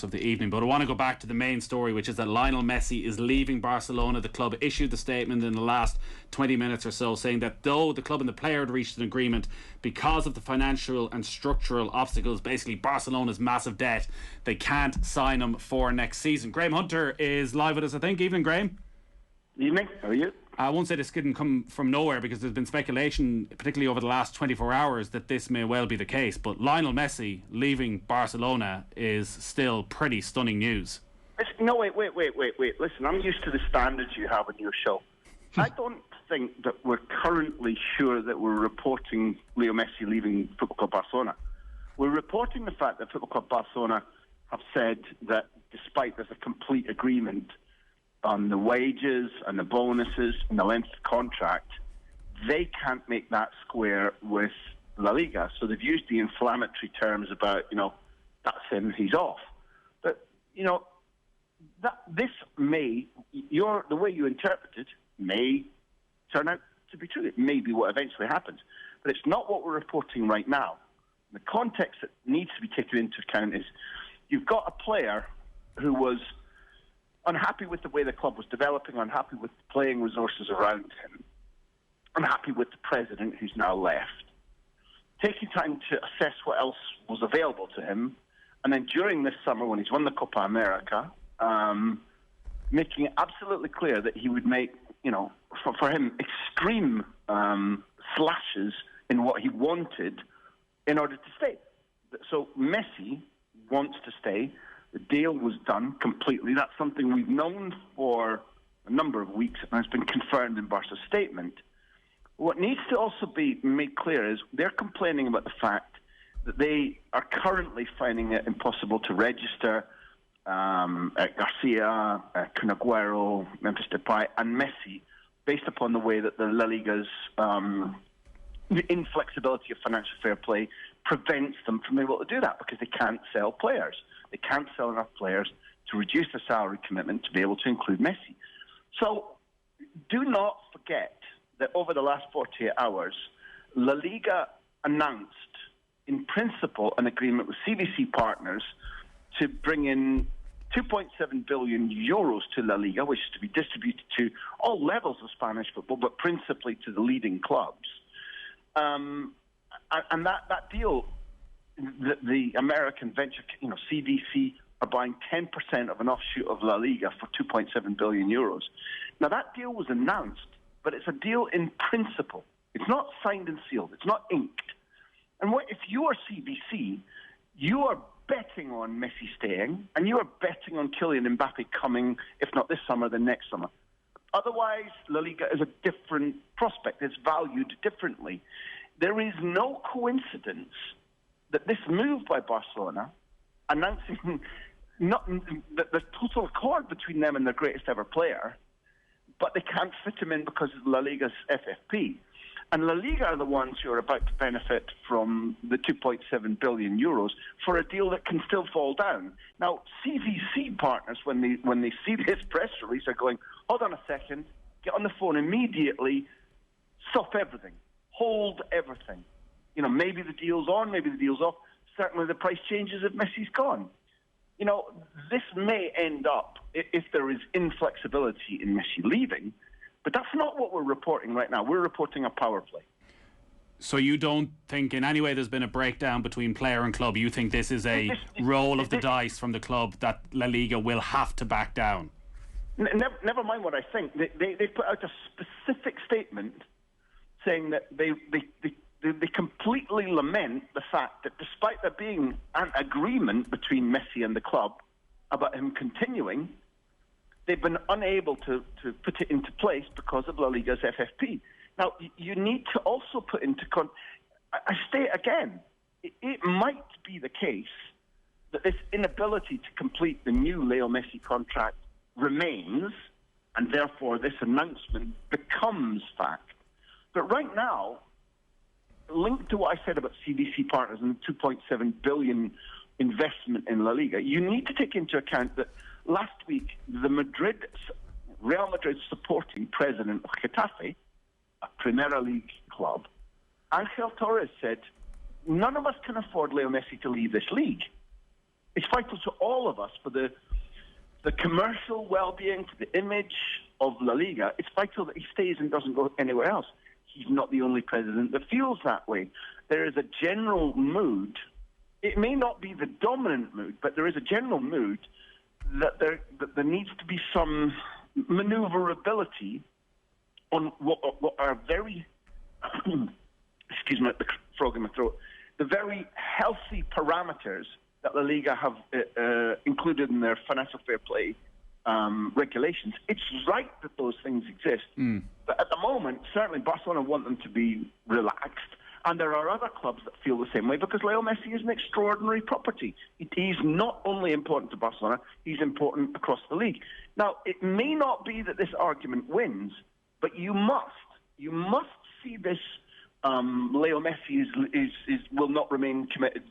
of the evening, but I want to go back to the main story, which is that Lionel Messi is leaving Barcelona. The club issued the statement in the last 20 minutes or so saying that though the club and the player had reached an agreement, because of the financial and structural obstacles, basically Barcelona's massive debt, they can't sign him for next season. Graham Hunter is live with us, I think. Evening, Graham. Evening, how are you? I won't say this didn't come from nowhere, because there's been speculation, particularly over the last 24 hours, that this may well be the case. But Lionel Messi leaving Barcelona is still pretty stunning news. No, wait. Listen, I'm used to the standards you have on your show. I don't think that we're currently sure that we're reporting Leo Messi leaving Football Club Barcelona. We're reporting the fact that Football Club Barcelona have said that despite there's a complete agreement on the wages and the bonuses and the length of contract, they can't make that square with La Liga. So they've used the inflammatory terms about, that's him, he's off. But, this may, the way you interpret it, may turn out to be true. It may be what eventually happens. But it's not what we're reporting right now. The context that needs to be taken into account is you've got a player who was unhappy with the way the club was developing, unhappy with the playing resources around him, unhappy with the president who's now left, taking time to assess what else was available to him, and then during this summer when he's won the Copa America, making it absolutely clear that he would make, for him, extreme slashes in what he wanted in order to stay. So Messi wants to stay. The deal was done completely. That's something we've known for a number of weeks, and it's been confirmed in Barca's statement. What needs to also be made clear is they're complaining about the fact that they are currently finding it impossible to register Garcia, Kun Aguero, Memphis Depay, and Messi, based upon the way that the La Liga's the inflexibility of financial fair play prevents them from being able to do that, because they can't sell players. They can't sell enough players to reduce the salary commitment to be able to include Messi. So do not forget that over the last 48 hours, La Liga announced, in principle, an agreement with CVC partners to bring in 2.7 billion euros to La Liga, which is to be distributed to all levels of Spanish football, but principally to the leading clubs. And that deal, the American venture, CVC, are buying 10% of an offshoot of La Liga for 2.7 billion euros. Now, that deal was announced, but it's a deal in principle. It's not signed and sealed. It's not inked. And if you are CVC, you are betting on Messi staying, and you are betting on Kylian Mbappe coming, if not this summer, then next summer. Otherwise, La Liga is a different prospect. It's valued differently. There is no coincidence that this move by Barcelona, announcing not the total accord between them and their greatest ever player, but they can't fit him in because of La Liga's FFP. And La Liga are the ones who are about to benefit from the 2.7 billion euros for a deal that can still fall down. Now, CVC partners, when they see this press release, are going, hold on a second, get on the phone immediately, stop everything, hold everything. Maybe the deal's on, maybe the deal's off. Certainly the price changes if Messi's gone. This may end up, if there is inflexibility in Messi leaving, but that's not what we're reporting right now. We're reporting a power play. So you don't think in any way there's been a breakdown between player and club? You think this is a roll of the dice from the club that La Liga will have to back down? Never mind what I think. They put out a specific statement saying that they completely lament the fact that despite there being an agreement between Messi and the club about him continuing, they've been unable to put it into place because of La Liga's FFP. Now, you need to also put into I state again, it might be the case that this inability to complete the new Leo Messi contract remains, and therefore this announcement becomes fact. But right now, linked to what I said about CVC partners and the 2.7 billion investment in La Liga, you need to take into account that last week the Real Madrid supporting president of Getafe, a Primera League club, Angel Torres said, none of us can afford Leo Messi to leave this league. It's vital to all of us for the commercial well-being, for the image of La Liga. It's vital that he stays and doesn't go anywhere else. He's not the only president that feels that way. There is a general mood. It may not be the dominant mood, but there is a general mood that there needs to be some maneuverability on what are very, excuse me, the frog in my throat, the very healthy parameters that La Liga have included in their financial fair play regulations. It's right that those things exist. But at the moment, certainly Barcelona want them to be relaxed. And there are other clubs that feel the same way because Lionel Messi is an extraordinary property. He's not only important to Barcelona, he's important across the league. Now, it may not be that this argument wins, but you must see this. Leo Messi will not remain committed,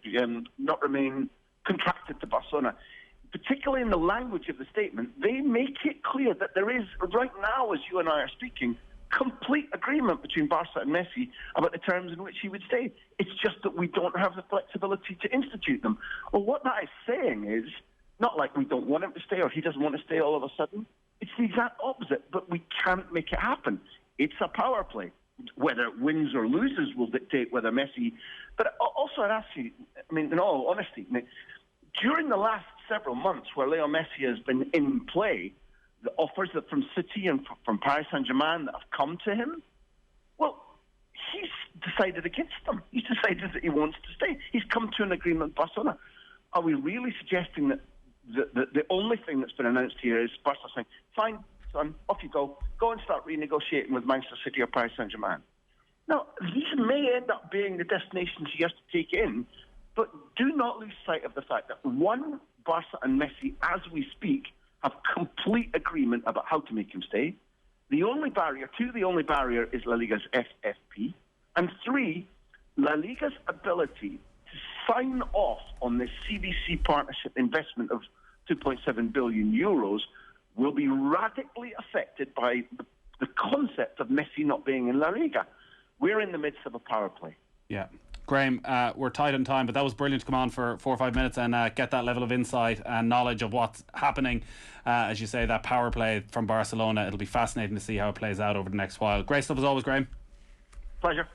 not remain contracted to Barcelona. Particularly in the language of the statement, they make it clear that there is, right now, as you and I are speaking, complete agreement between Barca and Messi about the terms in which he would stay. It's just that we don't have the flexibility to institute them. Well, what that is saying is, not like we don't want him to stay or he doesn't want to stay all of a sudden. It's the exact opposite, but we can't make it happen. It's a power play. Whether it wins or loses will dictate whether Messi... But also I'd ask you, I mean, in all honesty, during the last several months where Leo Messi has been in play, the offers that from City and from Paris Saint-Germain that have come to him, well, he's decided against them. He's decided that he wants to stay. He's come to an agreement with Barcelona. Are we really suggesting that the only thing that's been announced here is Barcelona saying, fine, son, off you go. Go and start renegotiating with Manchester City or Paris Saint-Germain. Now, these may end up being the destinations he has to take in, but do not lose sight of the fact that, one, Barca and Messi, as we speak, have complete agreement about how to make him stay. The only barrier is La Liga's FFP. And three, La Liga's ability to sign off on this CVC partnership investment of 2.7 billion euros will be radically affected by the concept of Messi not being in La Liga. We're in the midst of a power play. Yeah. Graham, we're tight on time, but that was brilliant to come on for 4 or 5 minutes and get that level of insight and knowledge of what's happening. As you say, that power play from Barcelona, it'll be fascinating to see how it plays out over the next while. Great stuff as always, Graham. Pleasure.